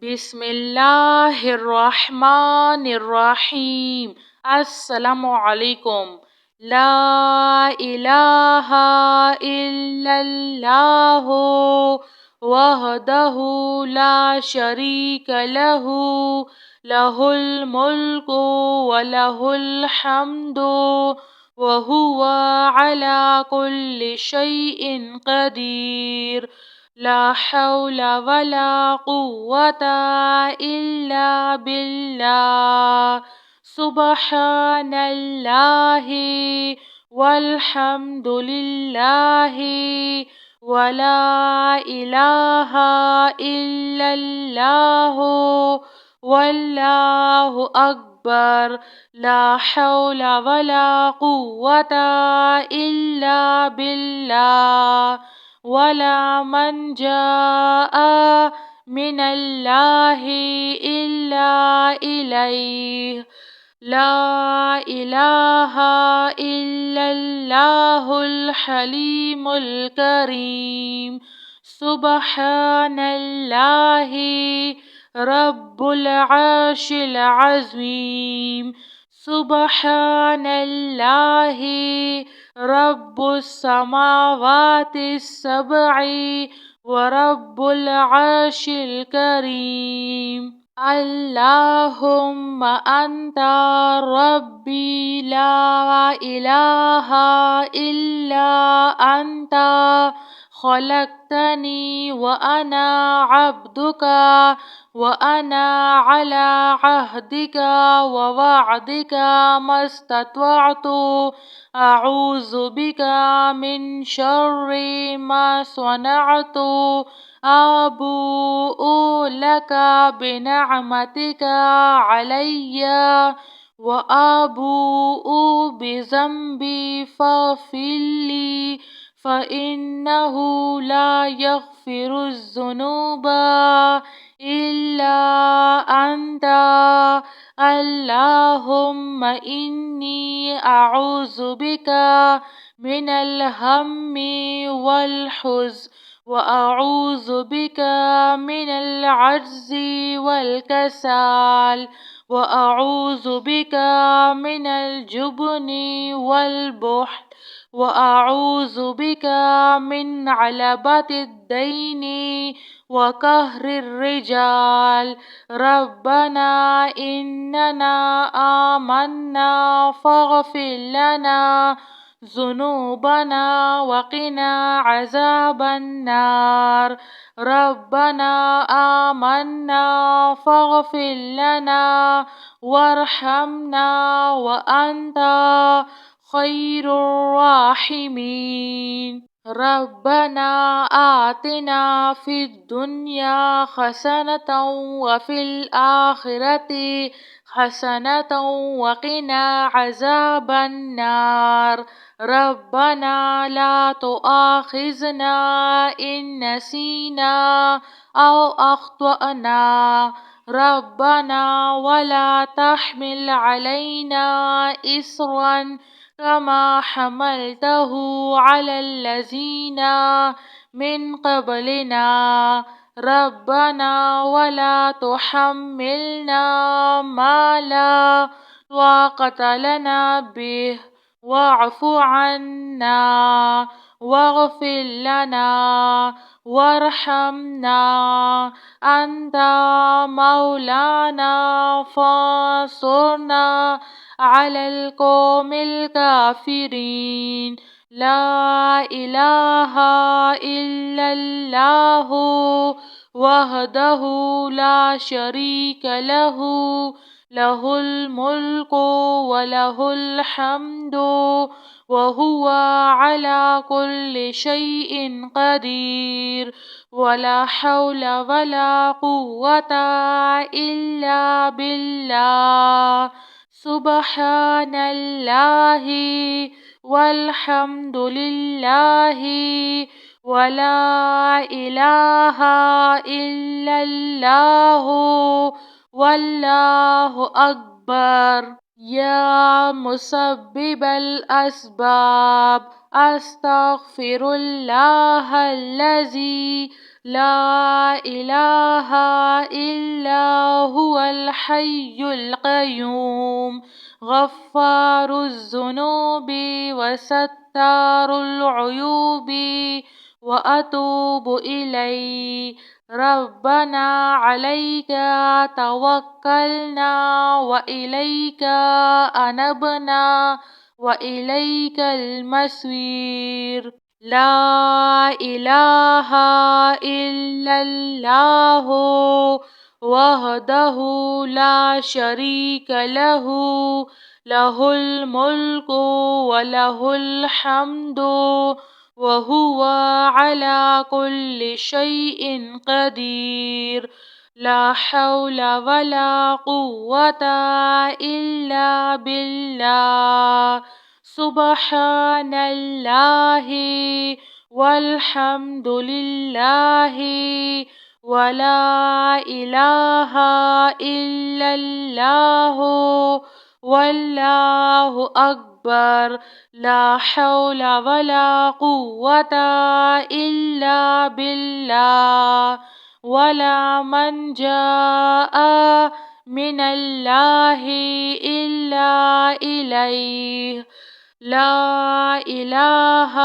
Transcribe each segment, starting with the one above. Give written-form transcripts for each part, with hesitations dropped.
बिस्मिल्लाहिर्रहमानिर्रहीम। अस्सलामुअलैकुम। ला इलाहा इल्लल्लाहु वहदहु ला शरीक लहु लहुल मुल्कु व लहुल हम्दु व हुवा अला कुल्लि शैइन क़दीर। ला हौला वला कुव्वता इल्ला बिल्लाह। सुब्हानल्लाहि वल्हम्दुलिल्लाहि वला इलाहा इल्लल्लाहु वल्लाहु अकबर। ला हौला वला कुव्वता इल्ला बिल्लाह। वला मल्जाअ मिनल्लाहि इल्ला इलैहि। ला इलाहा इल्लल्लाहुल हलीमुल करीम। सुब्हानल्लाहि रब्बुल अर्शिल अज़ीम। सुब्हानल्लाहि रब्बुस समावातिस सबई व रब्बुल अर्शिल करीम। अल्लाहुम्मा अंता रब्बी ला इलाहा इल्ला अंता खलक़तनी व अना अब्दुका व अना अला अहदिका व वअदिका मस्तत्वअतु। अऊज़ु बिका मिन शर्रि मा सनअतु। अबूउ लका बिनिअमतिका अलैया व अबूउ बिज़ंबी फ़ग़फ़िरली फ़इन्नहु ला यग़फ़िरुज़्ज़ुनूबा इल्ला अंता। अल्लाहुम्मा इन्नी अऊज़ु बिका मिनल हम्मि वल हुज़्न व अऊज़ु बिका मिनल अज्ज़ि वल कसाल व अऊज़ु बिका मिनल जुब्नि वल बुख्ल व अऊज़ु बिका मिन गलबतिद दैनि व कहरिर रिजाल। रब्बना इन्नना आमन्ना फ़ग़फ़िर लना ज़ुनूबना व क़िना अज़ाबन्नार। रब्बना आमन्ना फ़ग़फ़िर लना वरहमना व अंता खैरुर राहिमीन। रब्बना आतिना फ़िद दुनिया हसनतन व फ़िल आखिरति हसनतन व क़िना अज़ाबन्नार। रब्बना ला तुआख़िज़ना इन नसीना औ अख़्तअना। रब्बना वला तहमिल अलैना इस्रन कमा हमलतहु अलल्लज़ीना मिन क़ब्लिना। रब्बना वला तुहम्मिलना मा ला ताक़त लना बिहि वाअफ़ु अन्ना वग़फ़िर लना वरहमना अंता मौलाना फ़ांसुरना अलल क़ौमिल काफ़िरीन। ला इलाहा इल्लल्लाहु वहदहु ला शरीक लहु लहुल मुल्कु व लहुल हम्दु व हुवा अला कुल्लि शैइन क़दीर। वला हौला वला कुव्वता इल्ला बिल्लाह। सुब्हानल्लाहि वल्हम्दुलिल्लाहि वला इलाहा इल्लल्लाहु वल्लाहु अकबर। या मुसब्बिबल अस्बाब अस्तग़फिरुल्लाहल्लज़ी لا إله إلا هو الحي القيوم غفار الذنوب وستار العيوب وأتوب إليه. ربنا عليك توكلنا وإليك أنبنا وإليك المصير. لا إله إلا الله وحده لا شريك له، له الملك وله الحمد وهو على كل شيء قدير. لا حول ولا قوة إلا بالله. سبحان الله والحمد لله ولا إله إلا الله والله أكبر. لا حول ولا قوة إلا بالله. ولا من جاء من الله إلا إليه. لا إله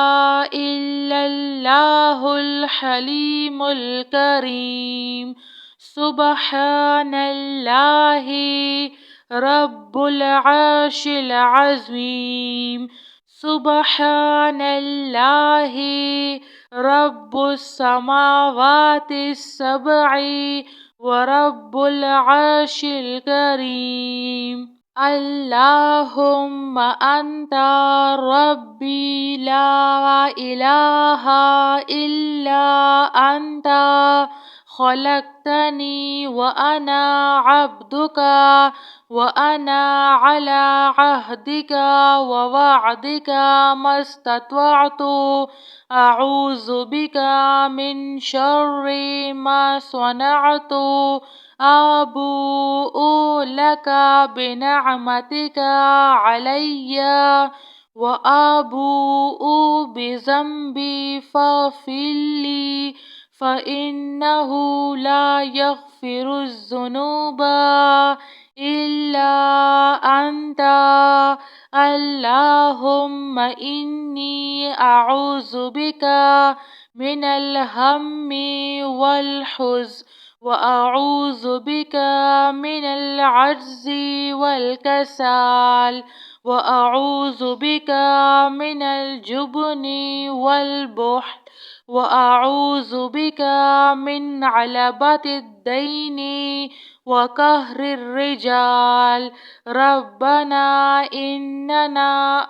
إلا الله الحليم الكريم. سبحان الله رب العرش العظيم. سبحان الله رب السماوات السبع ورب العرش الكريم. اللهم أنت ربي لا إله إلا أنت خلقتني وأنا عبدك وأنا على عهدك ووعدك ما استطعت. أعوذ بك من شر ما صنعت. أبوء لك بنعمتك علي وأبوء بذنبي فاغفر لي فإنه لا يغفر الذنوب إلا أنت. اللهم إني أعوذ بك من الهم والحزن وأعوذ بك من العجز والكسل وأعوذ بك من الجبن والبخل وأعوذ بك من علبة الدين وقهر الرجال. ربنا إننا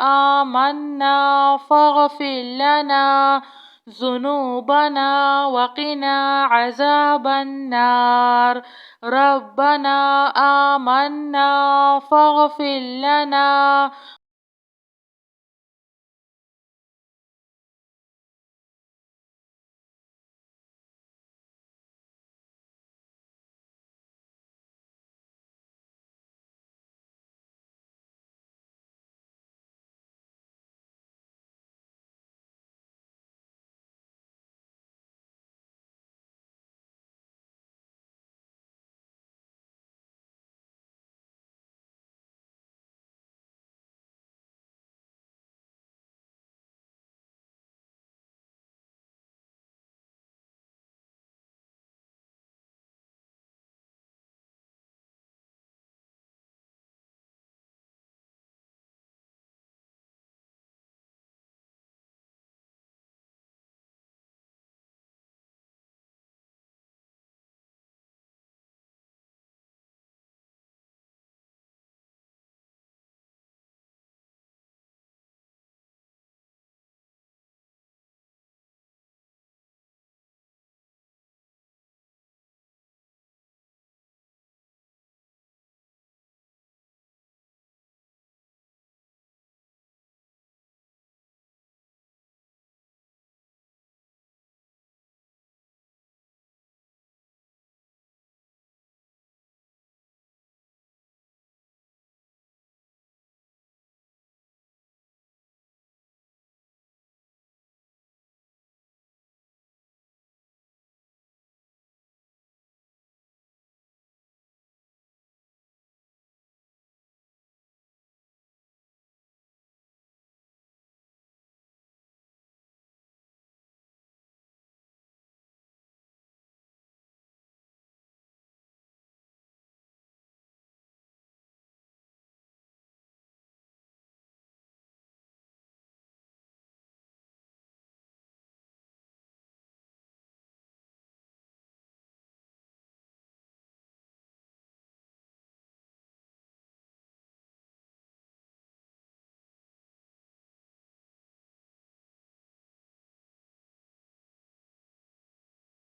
آمنا فاغفر لنا ذنوبنا وقنا عذاب النار. ربنا آمنا فاغفر لنا